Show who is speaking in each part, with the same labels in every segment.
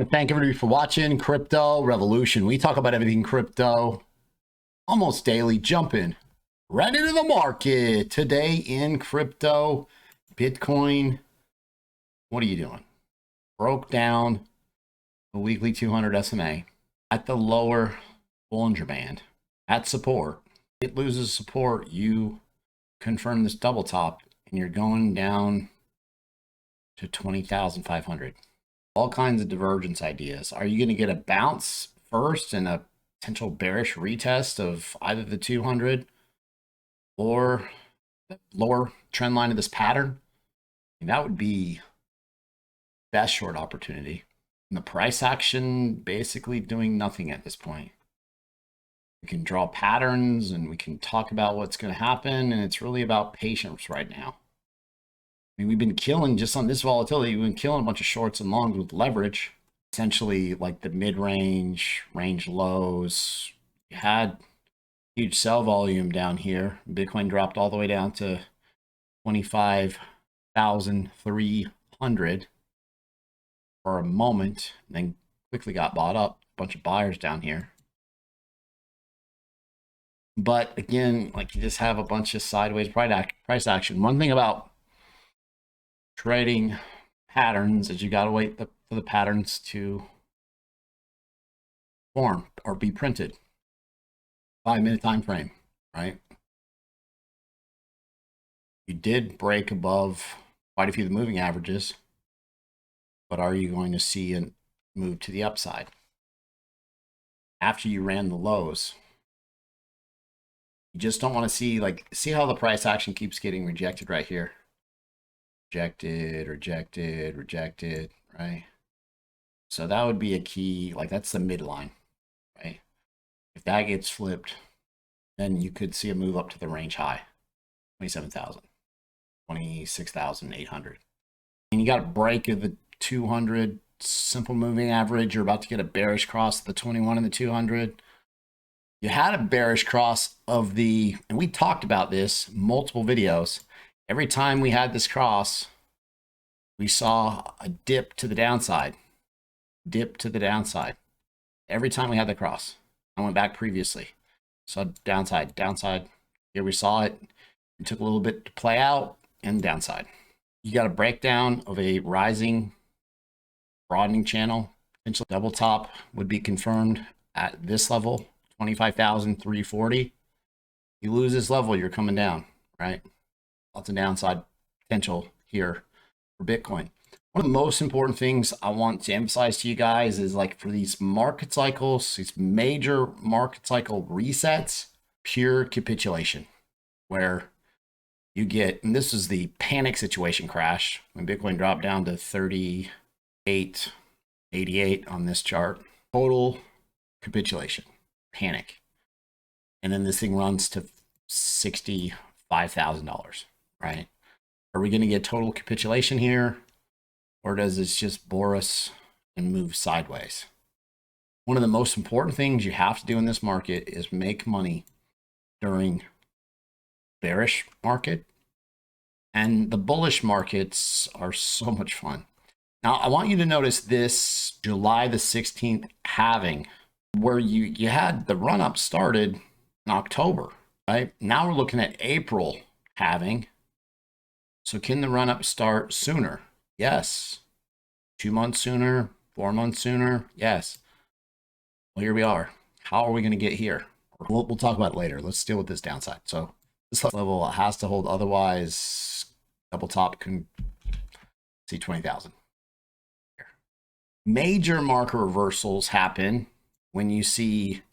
Speaker 1: want to thank everybody for watching Crypto Revolution. We talk about everything crypto almost daily. Jumping right into the market today in crypto. Bitcoin, what are you doing? Broke down the weekly 200 SMA at the lower Bollinger Band at support. It loses support. You confirm this double top and you're going down to 20,500. All kinds of divergence ideas. Are you going to get a bounce first and a potential bearish retest of either the 200 or the lower trend line of this pattern? And that would be best short opportunity. And the price action basically doing nothing at this point. We can draw patterns and we can talk about what's going to happen, and it's really about patience right now. I mean, we've been killing just on this volatility. We've been killing a bunch of shorts and longs with leverage, essentially like the mid-range, range lows. You had huge sell volume down here. Bitcoin dropped all the way down to 25,300 for a moment, and then quickly got bought up. A bunch of buyers down here. But again, like, you just have a bunch of sideways price action. One thing about trading patterns is you got to wait for the patterns to form or be printed. 5-minute time frame, right? You did break above quite a few of the moving averages, but are you going to see a move to the upside after you ran the lows? You just don't want to see, like, see how the price action keeps getting rejected right here. Rejected, rejected, rejected, right? So that would be a key, like, that's the midline, right? If that gets flipped, then you could see a move up to the range high, 27,000, 26,800. And you got a break of the 200 simple moving average. You're about to get a bearish cross of the 21 and the 200. You had a bearish cross of the, and we talked about this multiple videos. Every time we had this cross, we saw a dip to the downside, dip to the downside. Every time we had the cross, I went back previously, saw downside, downside. Here we saw it. It took a little bit to play out, and downside. You got a breakdown of a rising, broadening channel. Potential double top would be confirmed at this level, 25,340. You lose this level, you're coming down, right? Lots of downside potential here for Bitcoin. One of the most important things I want to emphasize to you guys is, like, for these market cycles, these major market cycle resets, pure capitulation, where you get, and this is the panic situation crash when Bitcoin dropped down to 38.88 on this chart. Total capitulation, panic. And then this thing runs to $65,000. Right? Are we going to get total capitulation here, or does this just bore us and move sideways? One of the most important things you have to do in this market is make money during bearish market, and the bullish markets are so much fun. Now, I want you to notice this July the 16th halving, where you had the run up started in October, right? Now we're looking at April halving. So can the run up start sooner? Yes. 2 months sooner, 4 months sooner? Yes. Well, here we are. How are we going to get here? We'll talk about it later. Let's deal with this downside. So this level has to hold, otherwise double top can see 20,000. Major market reversals happen when you see,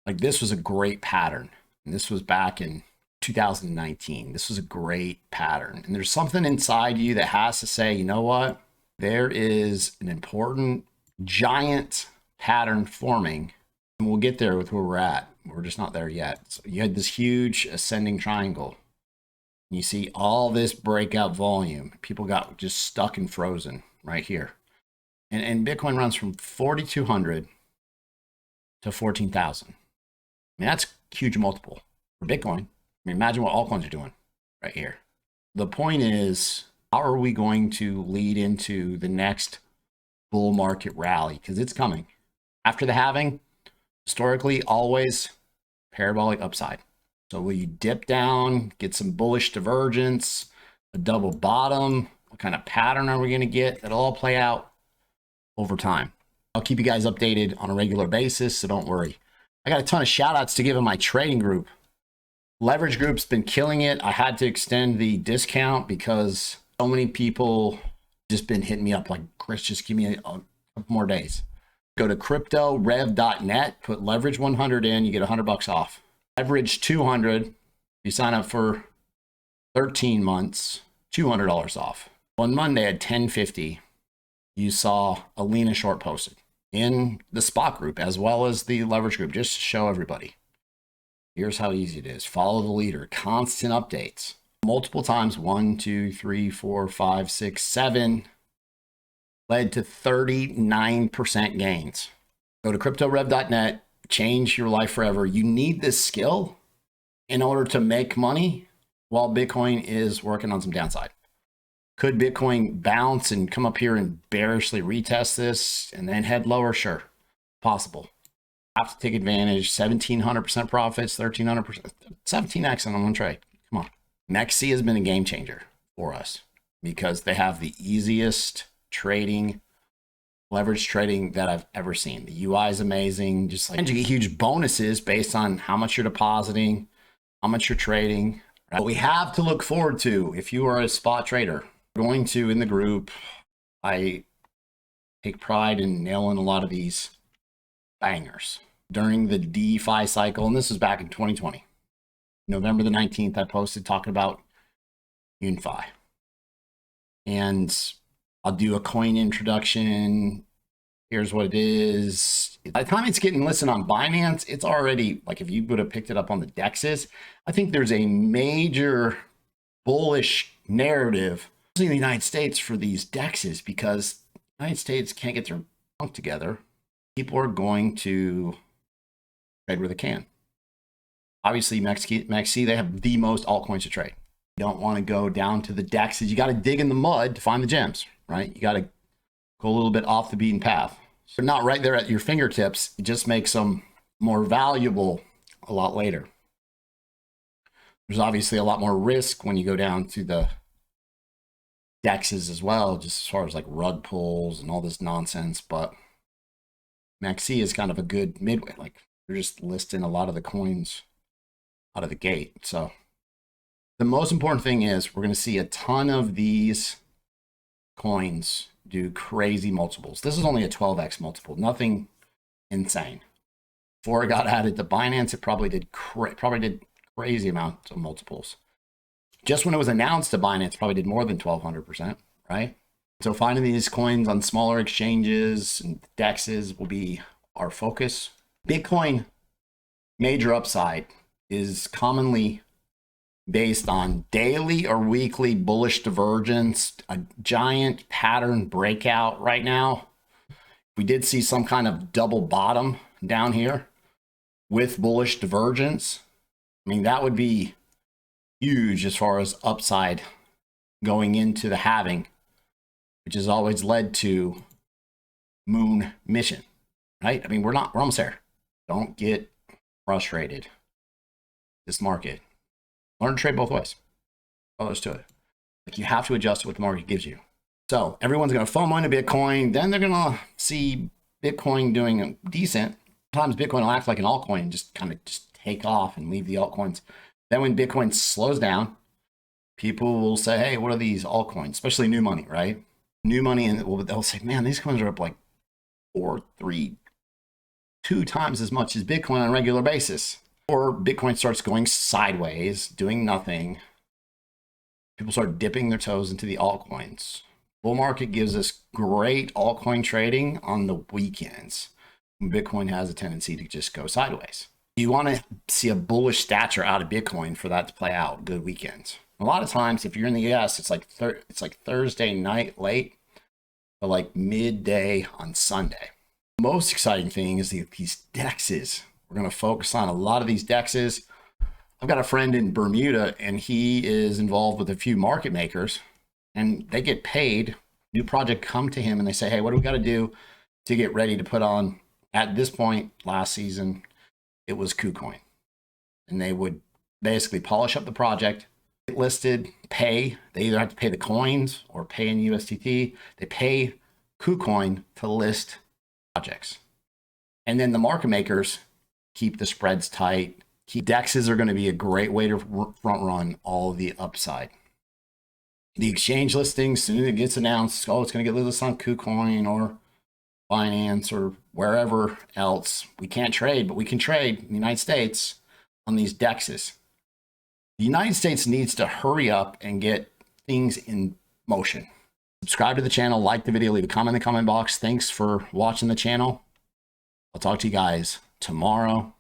Speaker 1: like, this was a great pattern. And this was back in 2019. This was a great pattern. And there's something inside you that has to say, you know what? There is an important giant pattern forming, and we'll get there with where we're at. We're just not there yet. So you had this huge ascending triangle. You see all this breakout volume. People got just stuck and frozen right here. And Bitcoin runs from 4,200 to 14,000. I mean, that's a huge multiple for Bitcoin. I mean, imagine what altcoins are doing right here. The point is, how are we going to lead into the next bull market rally, because it's coming. After the halving, historically, always parabolic upside. So will you dip down, get some bullish divergence, a double bottom? What kind of pattern are we going to get? That'll all play out over time. I'll keep you guys updated on a regular basis, so don't worry. I got a ton of shout outs to give in my trading group. Leverage group's been killing it. I had to extend the discount because so many people just been hitting me up like, Chris, just give me a couple more days. Go to cryptorev.net, put leverage 100 in, you get $100 off. Leverage 200, you sign up for 13 months, $200 off. On Monday at 10:50, you saw a Lena short posted in the spot group as well as the leverage group, just to show everybody. Here's how easy it is. Follow the leader, constant updates. Multiple times, 1, 2, 3, 4, 5, 6, 7, led to 39% gains. Go to cryptorev.net, change your life forever. You need this skill in order to make money while Bitcoin is working on some downside. Could Bitcoin bounce and come up here and bearishly retest this and then head lower? Sure, possible. Have to take advantage. 1,700% profits, 1,300%, 17x on one trade. Come on. MEXC has been a game changer for us because they have the easiest trading, leverage trading that I've ever seen. The UI is amazing. Just like, and you get huge bonuses based on how much you're depositing, how much you're trading. Right? What we have to look forward to if you are a spot trader, going to in the group, I take pride in nailing a lot of these bangers during the DeFi cycle. And this is back in 2020. November the 19th, I posted talking about UniFi. And I'll do a coin introduction. Here's what it is. By the time it's getting listed on Binance, it's already, like if you would have picked it up on the DEXs, I think there's a major bullish narrative in the United States for these DEXs because the United States can't get their bunk together. People are going to trade where they can. Obviously, MEXC, they have the most altcoins to trade. You don't want to go down to the DEXs. You got to dig in the mud to find the gems, right? You got to go a little bit off the beaten path. So not right there at your fingertips. It just makes them more valuable a lot later. There's obviously a lot more risk when you go down to the DEXs as well, just as far as like rug pulls and all this nonsense. But MEXC is kind of a good midway. Like they're just listing a lot of the coins out of the gate. So the most important thing is we're going to see a ton of these coins do crazy multiples. This is only a 12x multiple, nothing insane. Before it got added to Binance, it probably did crazy amounts of multiples. Just when it was announced to Binance, probably did more than 1,200%, right? So finding these coins on smaller exchanges and DEXs will be our focus. Bitcoin major upside is commonly based on daily or weekly bullish divergence, a giant pattern breakout right now. We did see some kind of double bottom down here with bullish divergence. I mean, that would be huge as far as upside going into the halving, which has always led to moon mission, right? I mean, we're almost there. Don't get frustrated. This market, learn to trade both ways. All there's to it. Like you have to adjust to what the market gives you. So everyone's going to FOMO into Bitcoin. Then they're going to see Bitcoin doing decent. Sometimes Bitcoin will act like an altcoin and just kind of just take off and leave the altcoins. Then when Bitcoin slows down, people will say, hey, what are these altcoins? Especially new money, right? New money, and they'll say, man, these coins are up like 2 times as much as Bitcoin on a regular basis. Or Bitcoin starts going sideways, doing nothing. People start dipping their toes into the altcoins. Bull market gives us great altcoin trading on the weekends. Bitcoin has a tendency to just go sideways. You want to see a bullish stature out of Bitcoin for that to play out good weekends. A lot of times, if you're in the US, it's like Thursday night late, but like midday on Sunday. Most exciting thing is these DEXs. We're going to focus on a lot of these DEXs. I've got a friend in Bermuda, and he is involved with a few market makers, and they get paid new project come to him and they say, hey, what do we got to do to get ready to put on? At this point last season, it was KuCoin. And they would basically polish up the project, get listed, pay. They either have to pay the coins or pay in USDT. They pay KuCoin to list projects. And then the market makers keep the spreads tight. DEXs are going to be a great way to front run all of the upside. The exchange listings, as soon as it gets announced, oh, it's going to get listed on KuCoin or Binance or wherever else. We can't trade, but we can trade in the United States on these DEXs. The United States needs to hurry up and get things in motion. Subscribe to the channel, like the video, leave a comment in the comment box. Thanks for watching the channel. I'll talk to you guys tomorrow.